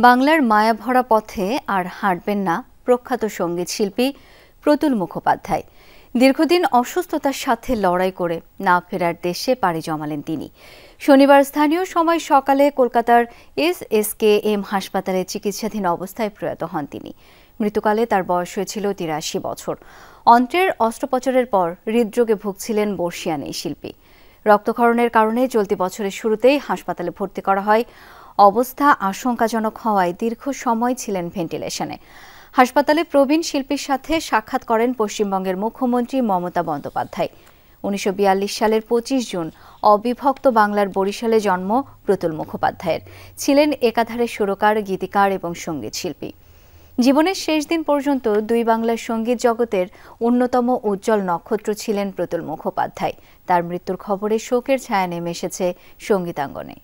বাংলার মায়াভরা পথে আর হাঁটবেন না প্রখ্যাত সঙ্গীত শিল্পী প্রতুল মুখোপাধ্যায়। দীর্ঘদিন অসুস্থতার সাথে লড়াই করে না ফেরার দেশে পাড়ি জমালেন তিনি। শনিবার স্থানীয় সময় সকালে কলকাতার SSKM হাসপাতালে চিকিৎসাধীন অবস্থায় প্রয়াত হন তিনি। মৃত্যুকালে তার বয়স হয়েছিল ৮৩ বছর। অন্ত্রের অস্ত্রোপচারের পর হৃদরোগে ভুগছিলেন বর্ষিয়ান এই শিল্পী। রক্তক্ষরণের কারণে চলতি বছরের শুরুতেই হাসপাতালে ভর্তি করা হয়। অবস্থা আশঙ্কাজনক হওয়ায় দীর্ঘ সময় ছিলেন ভেন্টিলেশনে। হাসপাতালে প্রবীণ শিল্পীর সাথে সাক্ষাৎ করেন পশ্চিমবঙ্গের মুখ্যমন্ত্রী মমতা বন্দ্যোপাধ্যায়। ১৯৪২ সালের ২৫ জুন অবিভক্ত বাংলার বরিশালে জন্ম প্রতুল মুখোপাধ্যায়ের। ছিলেন একাধারে সুরকার, গীতিকার এবং সঙ্গীত শিল্পী। জীবনের শেষ দিন পর্যন্ত দুই বাংলার সঙ্গীত জগতের অন্যতম উজ্জ্বল নক্ষত্র ছিলেন প্রতুল মুখোপাধ্যায়। তার মৃত্যুর খবরে শোকের ছায়া নেমে এসেছে সঙ্গীতাঙ্গনে।